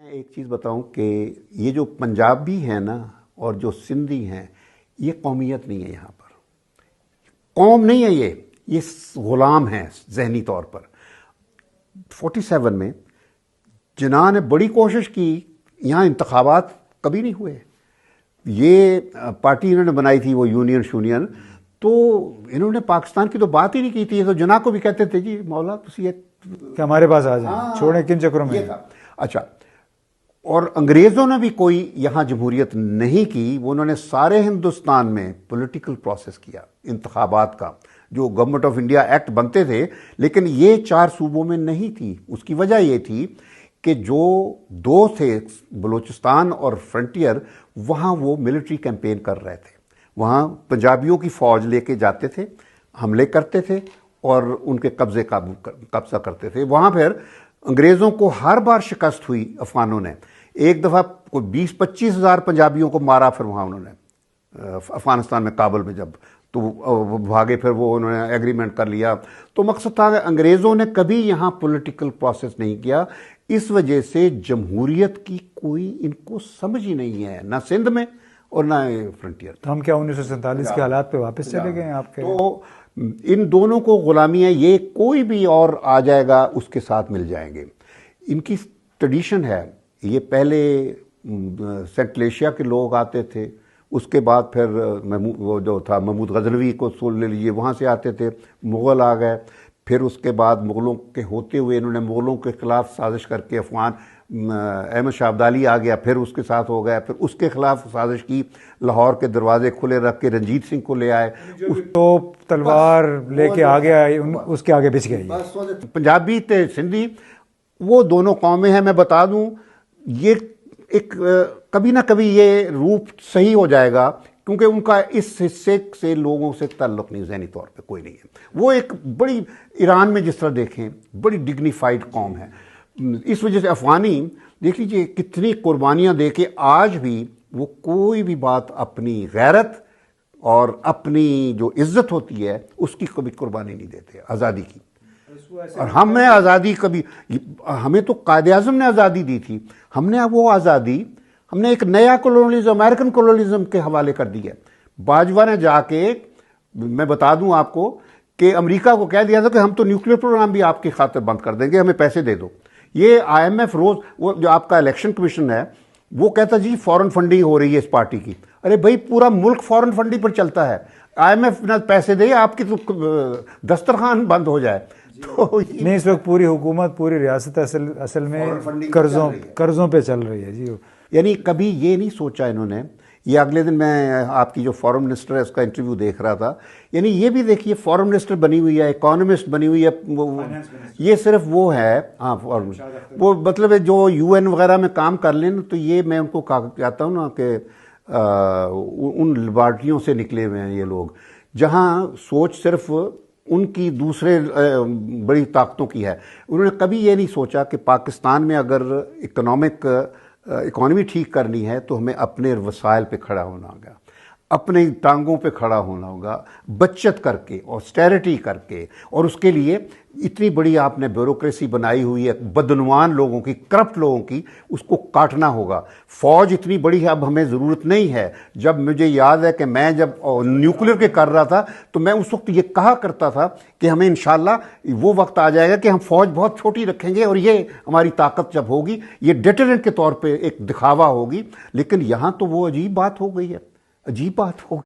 एक चीज़ बताऊं कि ये जो पंजाबी है ना और जो सिंधी हैं, ये कौमियत नहीं है। यहाँ पर कौम नहीं है, ये गुलाम है जहनी तौर पर। 47 में जिन्ना ने बड़ी कोशिश की, यहाँ इंतखाबात कभी नहीं हुए। ये पार्टी इन्होंने बनाई थी, वो यूनियन, तो इन्होंने पाकिस्तान की तो बात ही नहीं की थी। ये तो जिन्ना को भी कहते थे जी मौला तुसी कि हमारे पास आ जाए, छोड़ें किन चक्रों में। अच्छा, और अंग्रेज़ों ने भी कोई यहाँ जमहूरियत नहीं की। वो उन्होंने सारे हिंदुस्तान में पॉलिटिकल प्रोसेस किया इंतखाबात का, जो गवर्नमेंट ऑफ इंडिया एक्ट बनते थे, लेकिन ये 4 सूबों में नहीं थी। उसकी वजह ये थी कि जो 2 थे, बलूचिस्तान और फ्रंटियर, वहाँ वो मिलिट्री कैंपेन कर रहे थे। वहाँ पंजाबियों की फ़ौज लेके जाते थे, हमले करते थे और उनके कब्जा करते थे। वहाँ फिर अंग्रेज़ों को हर बार शिकस्त हुई। अफ़गानों ने एक दफ़ा कोई 20-25 हज़ार पंजाबियों को मारा। फिर वहाँ उन्होंने अफ़गानिस्तान में, काबुल में, जब तो भागे, फिर वो उन्होंने एग्रीमेंट कर लिया। तो मकसद था कि अंग्रेज़ों ने कभी यहाँ पॉलिटिकल प्रोसेस नहीं किया। इस वजह से जमहूरियत की कोई इनको समझ ही नहीं है, ना सिंध में और ना फ्रंटियर। तो हम क्या 1947 के हालात पे वापस चले गए आपके? तो इन दोनों को गुलामी है। ये कोई भी और आ जाएगा उसके साथ मिल जाएंगे। इनकी ट्रेडिशन है। ये पहले सेंट्रल एशिया के लोग आते थे, उसके बाद फिर वो जो था महमूद गजनवी को ले लीजिए, वहाँ से आते थे। मुग़ल आ गए, फिर उसके बाद मुग़लों के होते हुए इन्होंने मुग़लों के ख़िलाफ़ साजिश करके अफ़गान अहमद शाह अब्दाली आ गया, फिर उसके साथ हो गया, फिर उसके खिलाफ साजिश की, लाहौर के दरवाजे खुले रख के रंजीत सिंह को ले आए, तोप तलवार लेके आ गया, उसके आगे पिछ गए। पंजाबी ते सिंधी वो दोनों कौमें हैं। मैं बता दूं, ये एक कभी ना कभी ये रूप सही हो जाएगा, क्योंकि उनका इस हिस्से से लोगों से ताल्लुक़ नहीं, ज़हनी तौर पे कोई नहीं है। वो एक बड़ी, ईरान में जिस तरह देखें, बड़ी डिग्निफाइड कौम है। इस वजह से अफ़गानी देख लीजिए कितनी कुर्बानियाँ दे के आज भी वो कोई भी बात अपनी गैरत और अपनी जो इज्जत होती है उसकी कभी कुर्बानी नहीं देते, आज़ादी की। और हमने आज़ादी कभी, हमें तो कायद-ए-आज़म ने आज़ादी दी थी, हमने वो आज़ादी हमने एक नया कॉलोनियलिज्म, अमेरिकन कॉलोनियलिज्म के हवाले कर दी है। बाजवा ने जाके, मैं बता दूं आपको कि अमेरिका को कह दिया था कि हम तो न्यूक्लियर प्रोग्राम भी आपकी खातिर बंद कर देंगे, हमें पैसे दे दो। ये IMF रोज, वो जो आपका इलेक्शन कमीशन है, वो कहता जी फॉरेन फंडिंग हो रही है इस पार्टी की। अरे भाई, पूरा मुल्क फॉरेन फंडिंग पर चलता है। IMF ना पैसे दे, आपकी तो दस्तरखान बंद हो जाए। तो नहीं, इस वक्त पूरी हुकूमत, पूरी रियासत असल में कर्जों पे चल रही है जी। यानी कभी ये नहीं सोचा इन्होंने। ये अगले दिन मैं आपकी जो फॉरेन मिनिस्टर है उसका इंटरव्यू देख रहा था। यानी ये भी देखिए, फॉरेन मिनिस्टर बनी हुई है, इकोनॉमिस्ट बनी हुई है, ये सिर्फ वो है। हाँ, वो मतलब जो UN वगैरह में काम कर लें, तो ये मैं उनको कहता हूँ ना कि उन लिबर्टियों से निकले हुए हैं ये लोग, जहाँ सोच सिर्फ उनकी दूसरे बड़ी ताकतों की है। उन्होंने कभी ये नहीं सोचा कि पाकिस्तान में अगर इकॉनमी ठीक करनी है तो हमें अपने वसाइल पे खड़ा होना होगा, अपने टांगों पे खड़ा होना होगा, बचत करके, ऑस्टेरिटी करके। और उसके लिए इतनी बड़ी आपने ब्यूरोक्रेसी बनाई हुई है, बदनवान लोगों की, करप्ट लोगों की, उसको काटना होगा। फौज इतनी बड़ी है, अब हमें ज़रूरत नहीं है। जब मुझे याद है कि मैं जब न्यूक्लियर के कर रहा था, तो मैं उस वक्त ये कहा करता था कि हमें इंशाल्लाह वो वक्त आ जाएगा कि हम फौज बहुत छोटी रखेंगे और ये हमारी ताकत जब होगी, ये डेटरेंट के तौर पर एक दिखावा होगी। लेकिन यहाँ तो वो अजीब बात हो गई है, अजीब बात हो